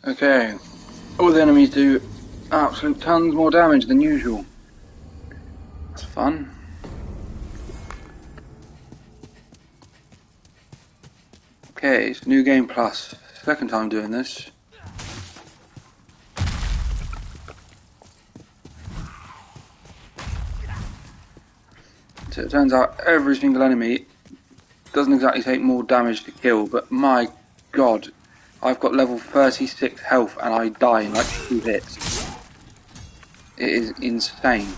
Okay, all the enemies do absolute tons more damage than usual. That's fun. Okay, it's New Game Plus. Second time doing this. So it turns out every single enemy doesn't exactly take more damage to kill, but my god, I've got level 36 health and I die in like 2 hits. It is insane.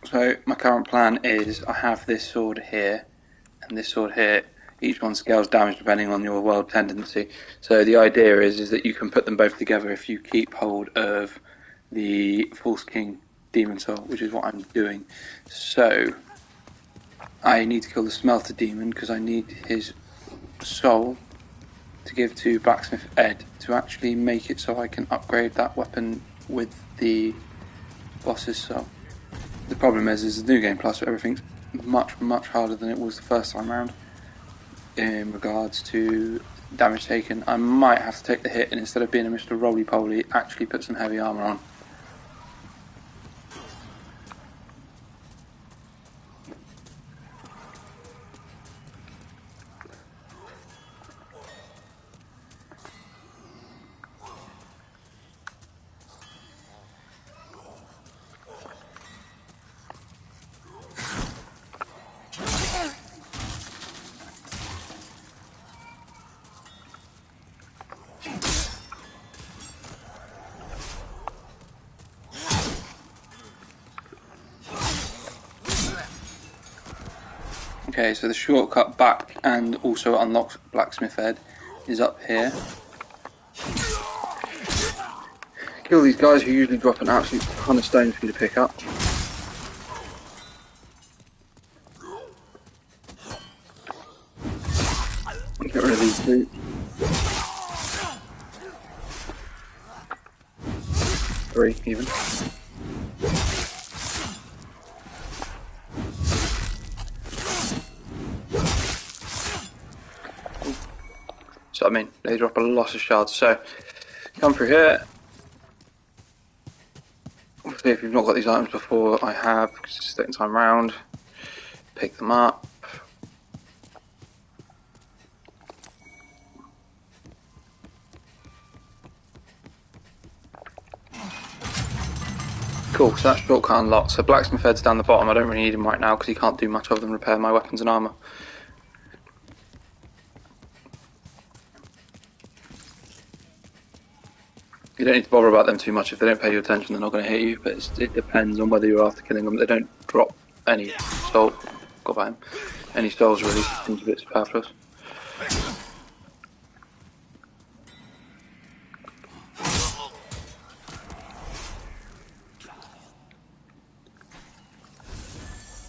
So my current plan is I have this sword here and this sword here. Each one scales damage depending on your world tendency. So the idea is that you can put them both together if you keep hold of the False King Demon Soul, which is what I'm doing. So I need to kill the Smelter Demon because I need his soul to give to Blacksmith Ed to actually make it so I can upgrade that weapon with the boss's soul. The problem is the New Game Plus, everything's much, much harder than it was the first time round in regards to damage taken. I might have to take the hit and instead of being a Mr. Roly-Poly, actually put some heavy armour on. Okay, so the shortcut back and also unlocks Blacksmith Ed is up here. Kill these guys who usually drop an absolute ton of stones for you to pick up. Get rid of these two. 3 even. So I mean, they drop a lot of shards. So come through here. Obviously, if you've not got these items before, I have because it's the second time round. Pick them up. Cool, so that's shortcut unlocked. So Blacksmith Ed's down the bottom. I don't really need him right now because he can't do much other than repair my weapons and armour. You don't need to bother about them too much. If they don't pay you attention, they're not going to hit you, but it depends on whether you're after killing them. They don't drop any soul. Got about him. Any souls really, seems a bit superfluous.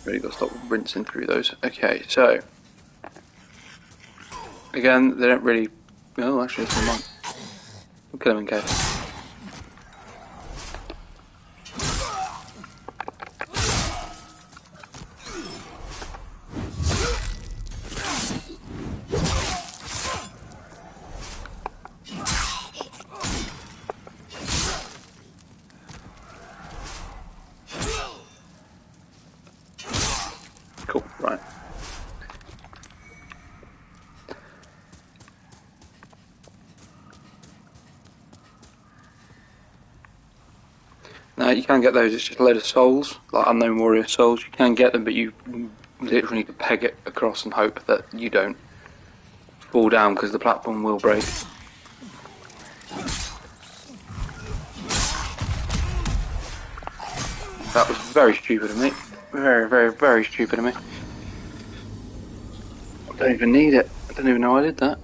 Really got to stop rinsing through those. Okay, so again, they don't really. Oh, actually, it's one. We'll kill him in case. Cool, right. Now you can get those, it's just a load of souls, like Unknown Warrior souls. You can get them, but you literally need to peg it across and hope that you don't. fall down because the platform will break. That was very stupid of me. Very, very, very stupid of me. I don't even need it. I don't even know I did that.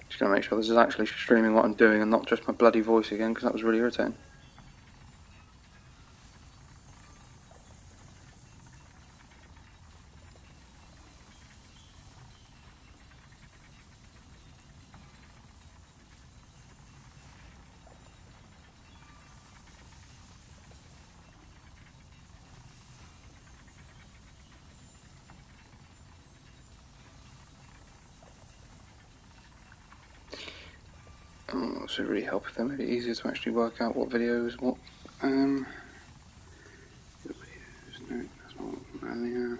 Just gonna make sure this is actually streaming what I'm doing and not just my bloody voice again, because that was really irritating. Oh, this would really help if they made it easier to actually work out what video is what. Videos, no, that's not earlier.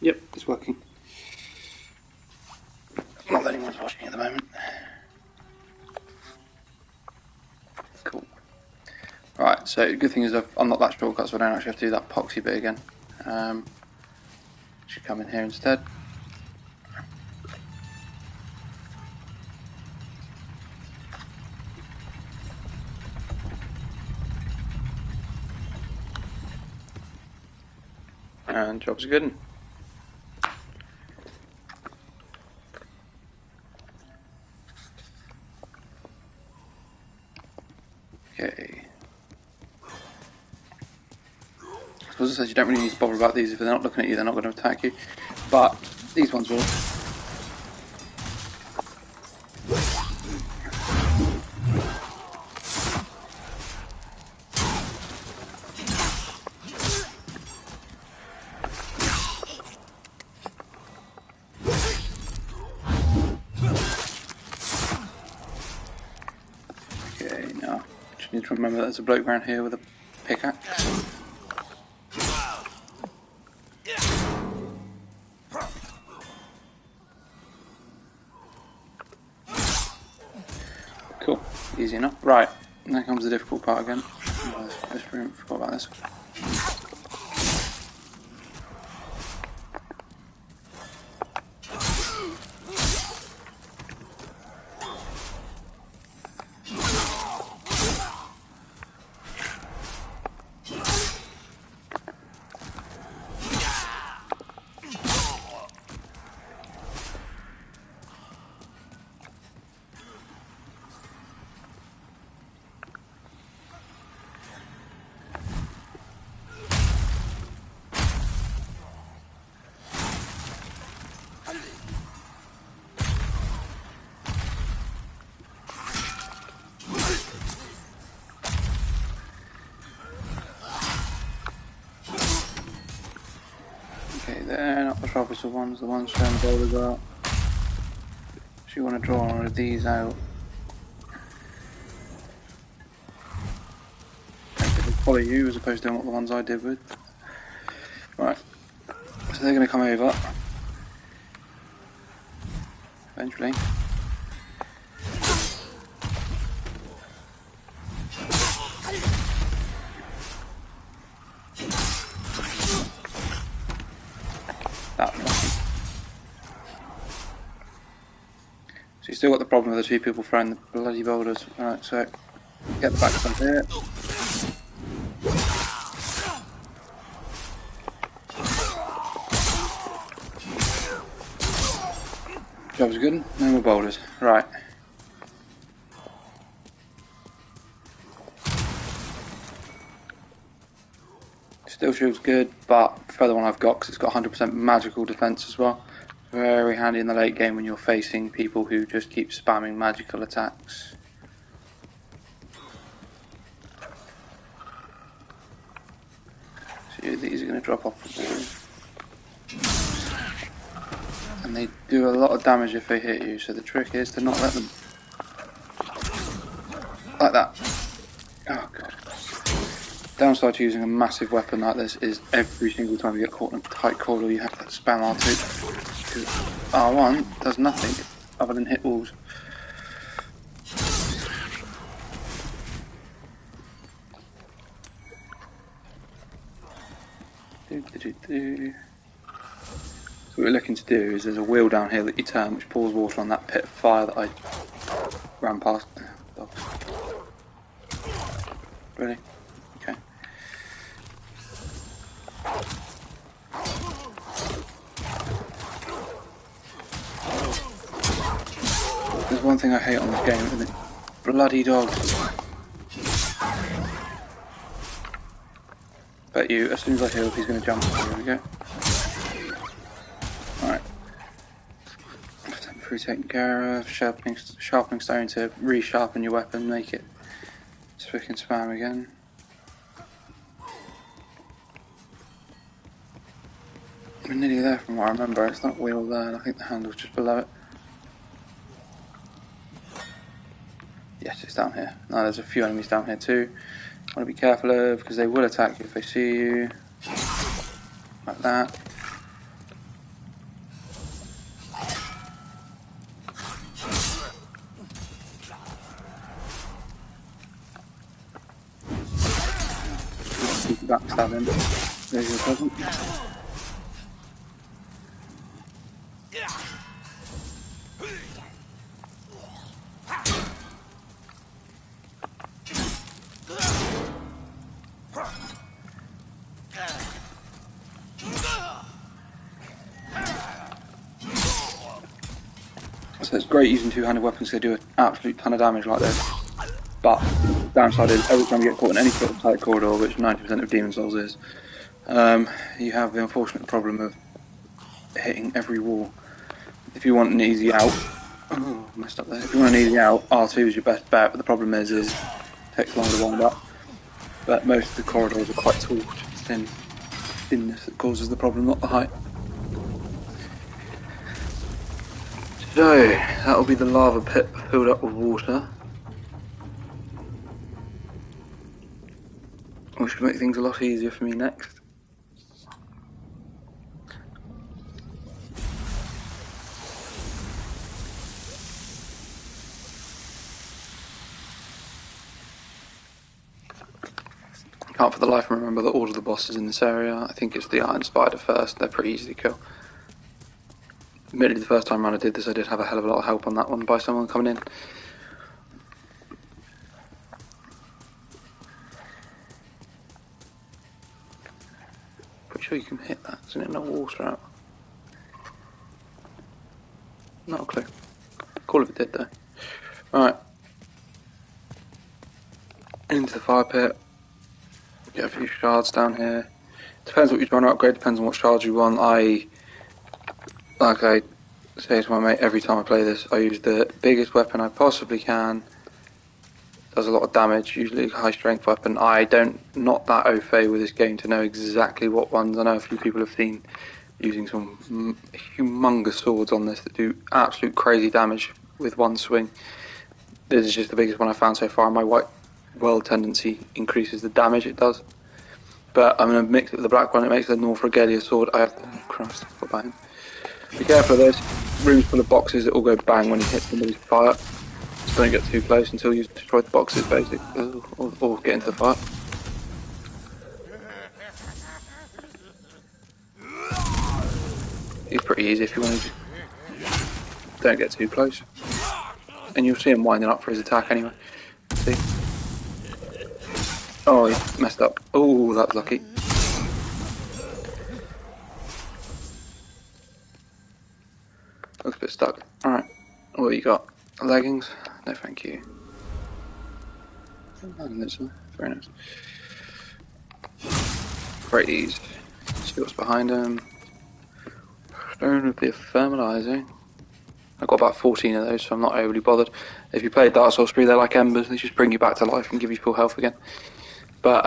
Yep, it's working. Not that anyone's watching at the moment. Cool. Right, so the good thing is I've unlocked that shortcut, so I don't actually have to do that epoxy bit again. Should come in here instead. And job's good. Okay. I suppose it says you don't really need to bother about these. If they're not looking at you, they're not going to attack you. But these ones will. Okay, now just need to remember that there's a bloke around here with a pickaxe. Cool, easy enough. Right, now comes the difficult part again. This room, forgot about this. They're not the sharpest of ones, the ones showing the boulders are. So you want to draw one of these out. Follow you as opposed to doing what the ones I did with. Right, so they're going to come over eventually. So you still got the problem of the two people throwing the bloody boulders. Alright, so get the back up here. Job's good, no more boulders. Right. Still shield's good, but prefer the one I've got because it's got 100% magical defense as well. Very handy in the late game when you're facing people who just keep spamming magical attacks. So these are going to drop off the wall. And they do a lot of damage if they hit you, so the trick is to not let them... Like that. Oh god. Downside to using a massive weapon like this is every single time you get caught in a tight corridor you have to spam R2. R1 does nothing other than hit walls. So what we're looking to do is there's a wheel down here that you turn which pours water on that pit of fire that I ran past. Ready? Okay. There's one thing I hate on this game, isn't it? Bloody dogs. Bet you, as soon as I heal, he's going to jump. Here we go. Alright. Through taken care of. Sharpening stone to resharpen your weapon, make it spick and span again. We're nearly there from what I remember. It's not wheel there, and I think the handle's just below it. Yes, it's down here. Now there's a few enemies down here too. Want to be careful of because they will attack you if they see you. Like that. Keep backstabbing. There's your present. So it's great using two-handed weapons, they do an absolute ton of damage like this. But the downside is every time you get caught in any sort of tight corridor, which 90% of Demon Souls is, you have the unfortunate problem of hitting every wall. If you want an easy out, oh, messed up there. If you want an easy out, R2 is your best bet. But the problem is it takes longer to wind up. But most of the corridors are quite tall, just thinness that causes the problem, not the height. So, that'll be the lava pit filled up with water. Which will make things a lot easier for me next. Can't for the life remember the order of the bosses in this area. I think it's the Iron Spider first, they're pretty easy to kill. Admittedly, the first time around I did this, I did have a hell of a lot of help on that one by someone coming in. Pretty sure you can hit that, isn't it? No water out. Not a clue. Cool if it did though. Alright. Into the fire pit. Get a few shards down here. Depends what you're trying to upgrade, depends on what shards you want. Like I say to my mate every time I play this, I use the biggest weapon I possibly can. Does a lot of damage, usually a high strength weapon. Not that au fait with this game to know exactly what ones. I know a few people have seen using some humongous swords on this that do absolute crazy damage with one swing. This is just the biggest one I've found so far. My white world tendency increases the damage it does. But I'm going to mix it with the black one, it makes the North Regalia sword. Oh Christ, what about him? Be careful of this. Rooms full of boxes that all go bang when you hit somebody's fire. Just don't get too close until you've destroyed the boxes, basically. Or get into the fire. It's pretty easy if you want to. Don't get too close. And you'll see him winding up for his attack anyway. See? Oh, he messed up. Oh, that was lucky. Looks a bit stuck. Alright, what have you got? Leggings? No thank you. Very nice. Great ease. See what's behind him. Stone of the Thermalizing. I've got about 14 of those, so I'm not overly bothered. If you play Dark Souls 3, they're like embers, they just bring you back to life and give you full health again. But,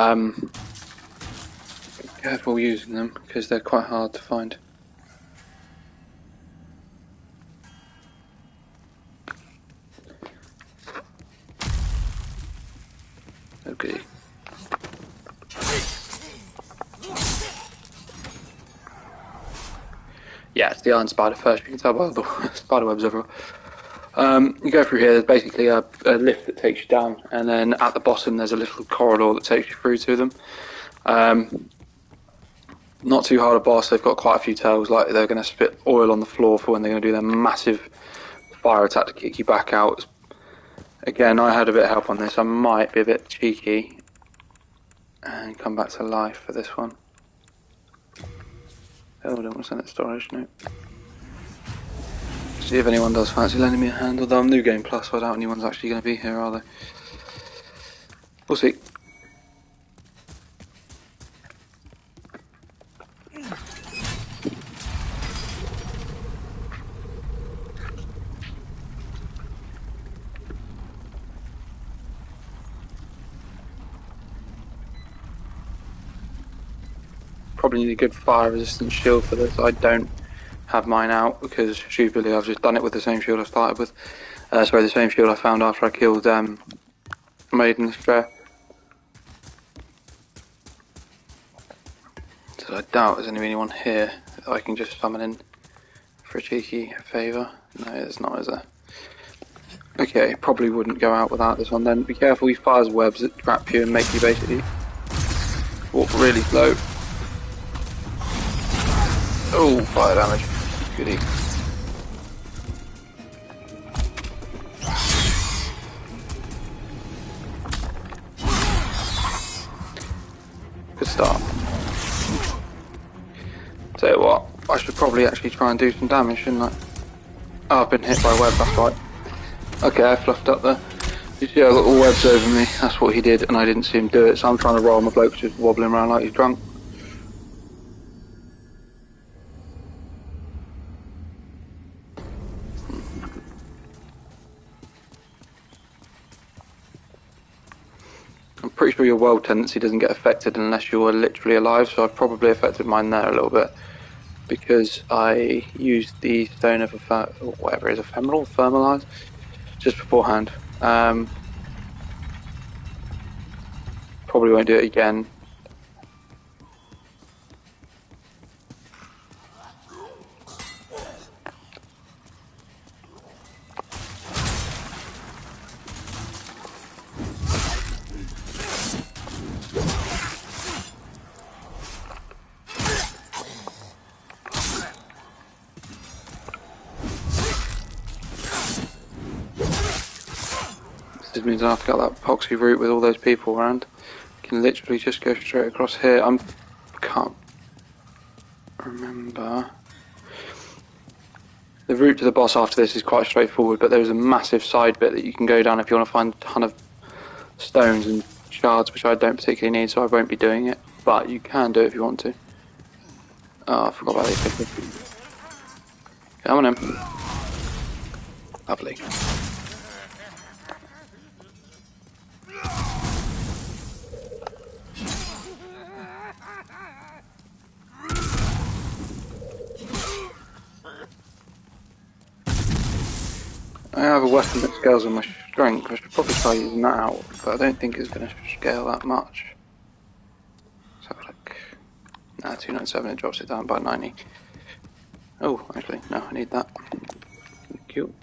be careful using them, because they're quite hard to find. Okay. Yeah, it's the iron spider first. You can tell by the spider webs everywhere. You go through here. There's basically a lift that takes you down, and then at the bottom there's a little corridor that takes you through to them. Not too hard a boss. They've got quite a few tails. Like they're going to spit oil on the floor for when they're going to do their massive fire attack to kick you back out. Again, I had a bit of help on this. I might be a bit cheeky and come back to life for this one. Oh, I don't want to send it to storage, no. See if anyone does fancy lending me a hand, although I'm New Game Plus, so I doubt anyone's actually going to be here, are they? We'll see. Probably need a good fire resistant shield for this. I don't have mine out because stupidly I've just done it with the same shield I started with. Sorry, the same shield I found after I killed Maiden Fair. So I doubt there's anyone here that I can just summon in for a cheeky favour. No, there's not, is there? Okay, probably wouldn't go out without this one then. Be careful, he fires webs that trap you and make you basically walk really slow. Oh, fire damage. Goody. Good start. Tell you what, I should probably actually try and do some damage, shouldn't I? Oh, I've been hit by a web, that's right. Okay, I fluffed up there. You see I got all webs over me, that's what he did, and I didn't see him do it, so I'm trying to roll my bloke just wobbling around like he's drunk. I'm pretty sure your world tendency doesn't get affected unless you're literally alive, so I've probably affected mine there a little bit. Because I used the stone of whatever it is, ephemeral, thermalize, just beforehand. Probably won't do it again. This means I have to get that epoxy route with all those people around. I can literally just go straight across here. I can't remember. The route to the boss after this is quite straightforward, but there's a massive side bit that you can go down if you want to find a ton of stones and shards, which I don't particularly need, so I won't be doing it. But you can do it if you want to. Oh, I forgot about these. Come on in. Lovely. I have a weapon that scales on my strength. I should probably try using that out, but I don't think it's going to scale that much. Let's have a look. Nah, 297, it drops it down by 90. Oh, actually, no, I need that. Thank you.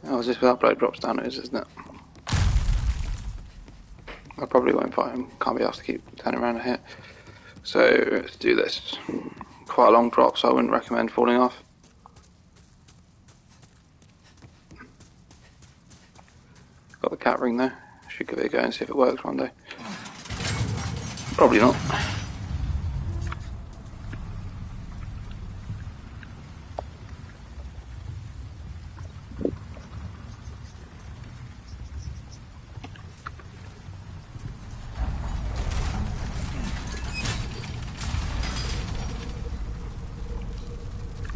Oh, is this without blood drops down? It is, isn't it? I probably won't fight him. Can't be asked to keep turning around here. So let's do this. Quite a long drop, so I wouldn't recommend falling off. Got the cat ring though. Should give it a go and see if it works one day. Probably not.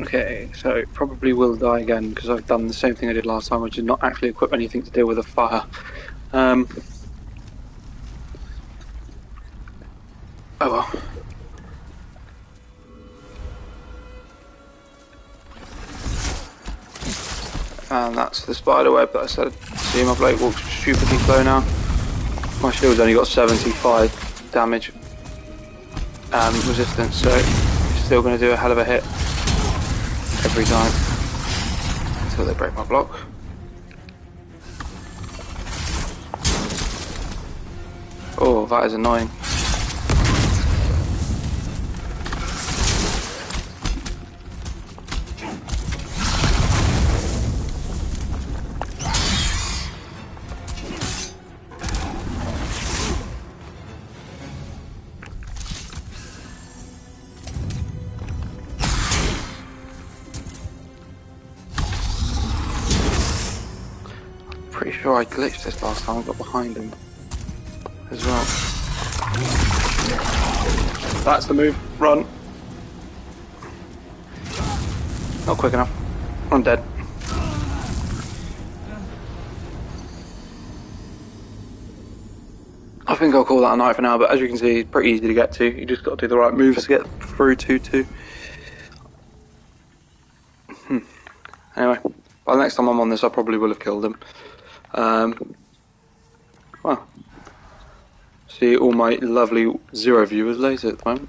Okay, so it probably will die again because I've done the same thing I did last time, which is not actually equip anything to deal with a fire. Oh well. And that's the spider web that I said. See, my bloke walks stupidly slow now. My shield's only got 75 damage resistance, so it's still going to do a hell of a hit every time until they break my block. Oh, that is annoying. Pretty sure I glitched this last time I got behind him as well. That's the move. Run. Not quick enough. I'm dead. I think I'll call that a night for now, but as you can see, it's pretty easy to get to. You just got to do the right moves to get through 2-2. Anyway, by the next time I'm on this, I probably will have killed him. Well, see all my lovely 0 viewers later at the moment.